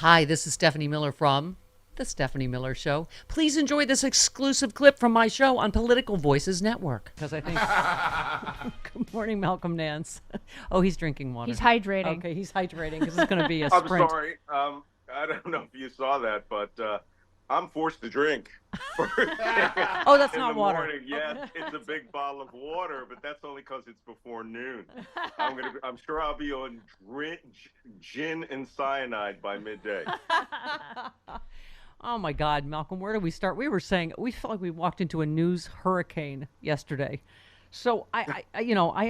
Hi, this is Stephanie Miller from The Stephanie Miller Show. Please enjoy this exclusive clip from my show on Political Voices Network. Because I think. Good morning, Malcolm Nance. Oh, he's drinking water. He's hydrating. Okay, he's hydrating because it's going to be a I'm sprint. sorry. I don't know if you saw that, but I'm forced to drink. Oh, that's in not the water. morning. Yes, it's a big bottle of water, but that's only because it's before noon. I'm sure I'll be on gin and cyanide by midday. Oh my God, Malcolm, where do we start? We were saying we felt like we walked into a news hurricane yesterday. So I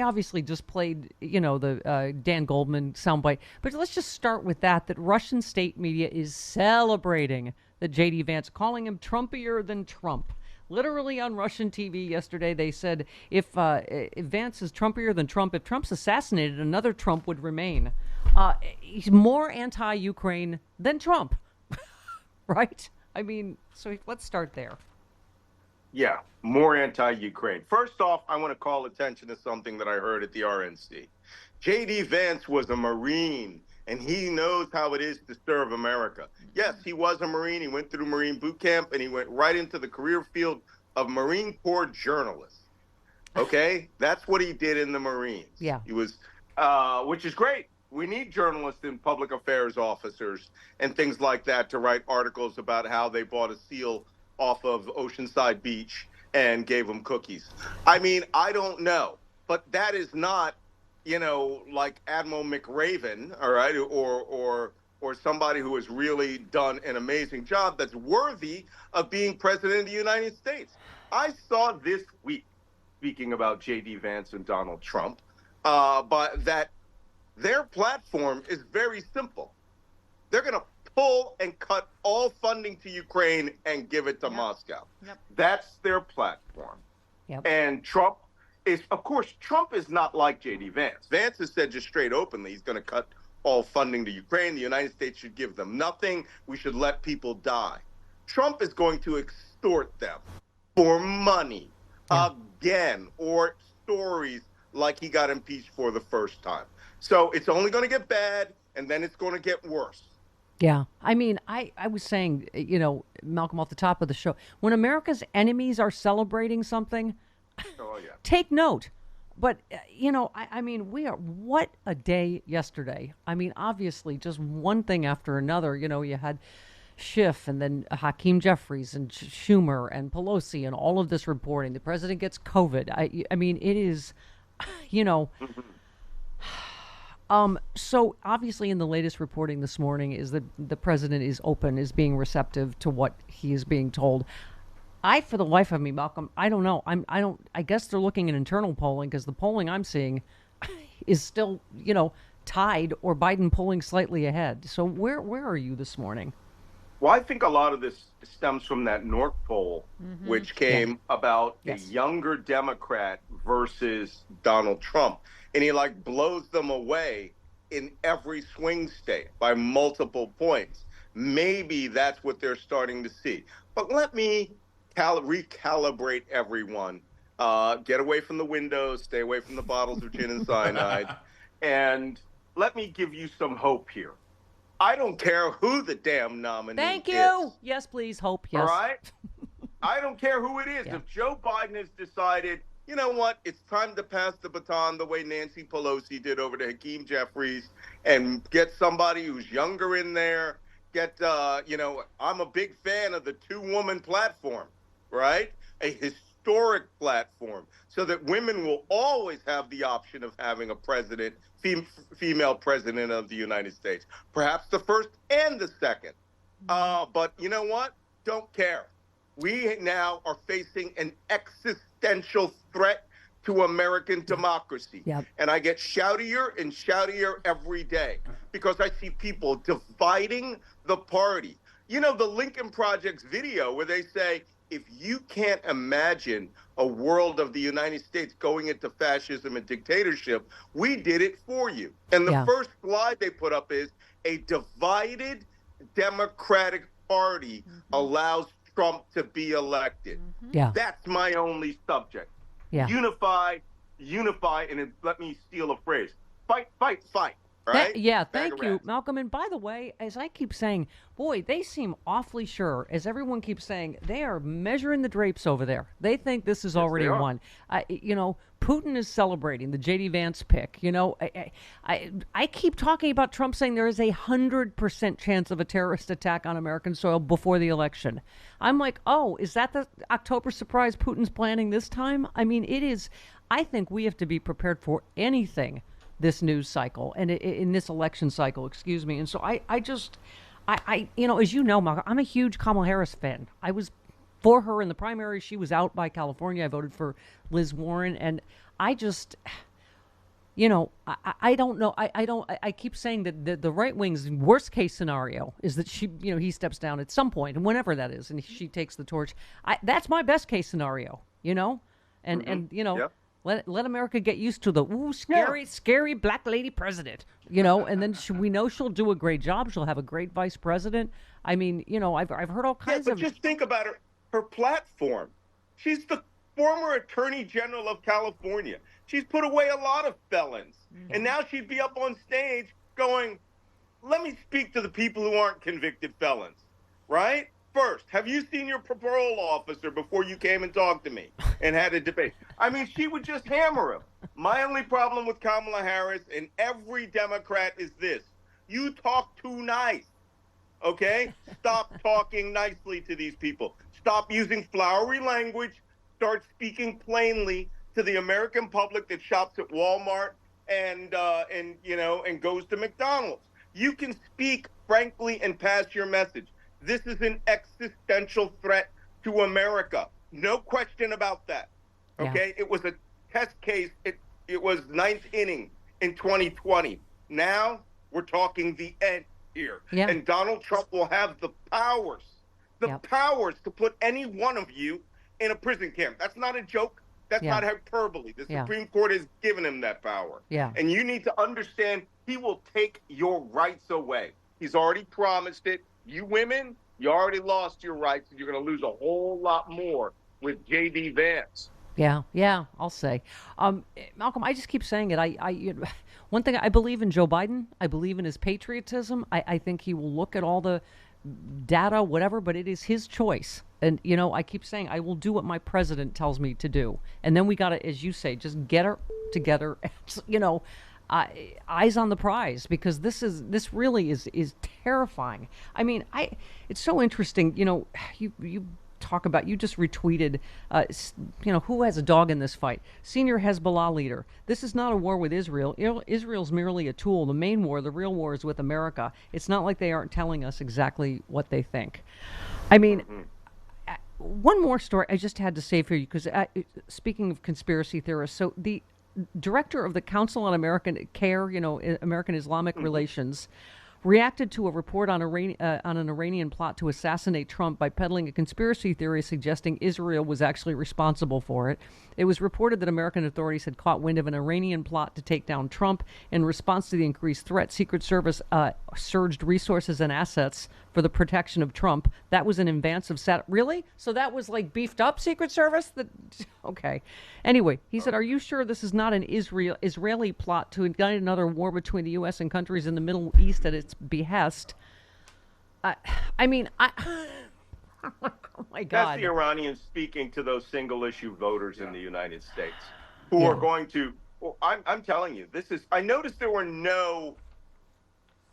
obviously just played, the Dan Goldman soundbite, but let's just start with that Russian state media is celebrating the J.D. Vance, calling him Trumpier than Trump. Literally on Russian TV yesterday, they said if Vance is Trumpier than Trump, if Trump's assassinated, another Trump would remain. He's more anti-Ukraine than Trump. Right? I mean, so let's start there. Yeah, more anti-Ukraine. First off, I want to call attention to something that I heard at the RNC. J.D. Vance was a Marine, and he knows how it is to serve America. Yes, he was a Marine. He went through Marine boot camp, and he went right into the career field of Marine Corps journalist. Okay? That's what he did in the Marines. Yeah. He was, which is great. We need journalists and public affairs officers and things like that to write articles about how they bought a SEAL off of Oceanside Beach and gave them cookies. I mean, I don't know, but that is not, like Admiral McRaven, all right, or somebody who has really done an amazing job that's worthy of being president of the United States. I saw this week, speaking about J.D. Vance and Donald Trump, but that their platform is very simple. They're going to pull and cut all funding to Ukraine and give it to Moscow. Yep. That's their platform. Yep. And Trump is not like J.D. Vance. Vance has said just straight openly he's going to cut all funding to Ukraine. The United States should give them nothing. We should let people die. Trump is going to extort them for money again, or stories like he got impeached for the first time. So it's only going to get bad, and then it's going to get worse. Yeah. I mean, I was saying, Malcolm, off the top of the show, when America's enemies are celebrating something, take note. But, I mean, what a day yesterday. I mean, obviously, just one thing after another. You had Schiff and then Hakeem Jeffries and Schumer and Pelosi and all of this reporting. The president gets COVID. I mean, it is, So obviously in the latest reporting this morning is that the president is being receptive to what he is being told. For the life of me, Malcolm, I don't know. I guess they're looking at internal polling, because the polling I'm seeing is still, tied, or Biden pulling slightly ahead. So where are you this morning? Well, I think a lot of this stems from that North poll, which came about a younger Democrat versus Donald Trump. And he blows them away in every swing state by multiple points. Maybe that's what they're starting to see. But let me recalibrate everyone. Get away from the windows, stay away from the bottles of gin and cyanide. And let me give you some hope here. I don't care who the damn nominee is. Thank you. Yes, please. Hope. Yes. All right? I don't care who it is. Yeah. If Joe Biden has decided, you know what, it's time to pass the baton the way Nancy Pelosi did over to Hakeem Jeffries and get somebody who's younger in there. I'm a big fan of the two-woman platform, right? A historic platform, so that women will always have the option of having a president, female president of the United States, perhaps the first and the second. But you know what? Don't care. We now are facing an existential threat to American democracy. Yep. And I get shoutier and shoutier every day because I see people dividing the party. The Lincoln Project's video where they say, if you can't imagine a world of the United States going into fascism and dictatorship, we did it for you. And the first slide they put up is a divided Democratic Party allows Trump to be elected. Yeah. That's my only subject. Yeah. Unify, and let me steal a phrase. Fight, fight, fight. right? Yeah, Bag of thank you, rats. Malcolm. And by the way, as I keep saying, boy, they seem awfully sure. As everyone keeps saying, they are measuring the drapes over there. They think this is Yes, they already are. won. Putin is celebrating the J.D. Vance pick. I keep talking about Trump saying there is 100% chance of a terrorist attack on American soil before the election. I'm like, oh, is that the October surprise Putin's planning this time? I mean, it is. I think we have to be prepared for anything this news cycle and in this election cycle, excuse me. And so as you know, Malcolm, I'm a huge Kamala Harris fan. I was for her in the primary. She was out by California. I voted for Liz Warren, and I just, I don't know. I keep saying that the right wing's worst case scenario is that he steps down at some point, and whenever that is, and she takes the torch. That's my best case scenario, and Yep. let America get used to the scary black lady president, and then we know she'll do a great job. She'll have a great vice president. I mean, I've heard all Yeah, kinds but of. just think about her platform. She's the former Attorney General of California. She's put away a lot of felons. And now she'd be up on stage going, let me speak to the people who aren't convicted felons, right? First, have you seen your parole officer before you came and talked to me and had a debate? I mean, she would just hammer him. My only problem with Kamala Harris and every Democrat is this. You talk too nice, okay? Stop talking nicely to these people. Stop using flowery language. Start speaking plainly to the American public that shops at Walmart and goes to McDonald's. You can speak frankly and pass your message. This is an existential threat to America. No question about that. Okay? Yeah. It was a test case. It was ninth inning in 2020. Now we're talking the end here. Yeah. And Donald Trump will have the powers to put any one of you in a prison camp. That's not a joke. That's not hyperbole. The Supreme Court has given him that power. Yeah. And you need to understand he will take your rights away. He's already promised it. You women, you already lost your rights, and you're going to lose a whole lot more with J.D. Vance. Yeah, I'll say. Malcolm, I just keep saying it. One thing, I believe in Joe Biden. I believe in his patriotism. I think he will look at all the data, whatever, but it is his choice. And, I keep saying I will do what my president tells me to do. And then we got to, as you say, just get her together, eyes on the prize, because this really is terrifying. I mean, it's so interesting. You talk about, you just retweeted, who has a dog in this fight? Senior Hezbollah leader. This is not a war with Israel. Israel's merely a tool. The main war, the real war, is with America. It's not like they aren't telling us exactly what they think. I mean, one more story I just had to say for you, because speaking of conspiracy theorists, so the director of the Council on American Care, American Islamic Relations, reacted to a report on an Iranian plot to assassinate Trump by peddling a conspiracy theory suggesting Israel was actually responsible for it. It was reported that American authorities had caught wind of an Iranian plot to take down Trump. In response to the increased threat, Secret Service surged resources and assets for the protection of Trump. That was in advance of really? So that was like beefed up Secret Service? Okay. Anyway, he said, are you sure this is not an Israeli plot to ignite another war between the U.S. and countries in the Middle East at its behest? Oh my God. That's the Iranians speaking to those single-issue voters in the United States who are going to. Well, I'm telling you, I noticed there were no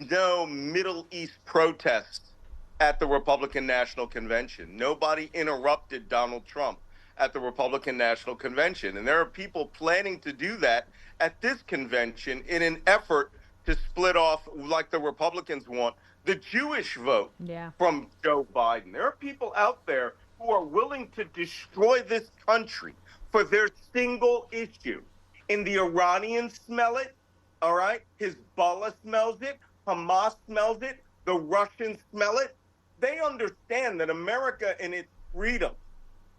Middle East protests at the Republican National Convention. Nobody interrupted Donald Trump at the Republican National Convention, and there are people planning to do that at this convention in an effort to split off, like the Republicans want, the Jewish vote from Joe Biden. There are people out there who are willing to destroy this country for their single issue. And the Iranians smell it, all right? Hezbollah smells it. Hamas smells it. The Russians smell it. They understand that America and its freedom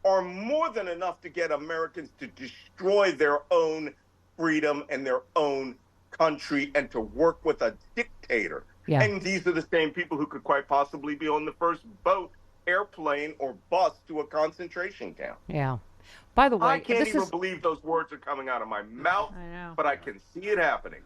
are more than enough to get Americans to destroy their own freedom and their own country and to work with a dictator. Yeah. And these are the same people who could quite possibly be on the first boat, airplane, or bus to a concentration camp. Yeah. By the way, I can't even believe those words are coming out of my mouth, but I can see it happening.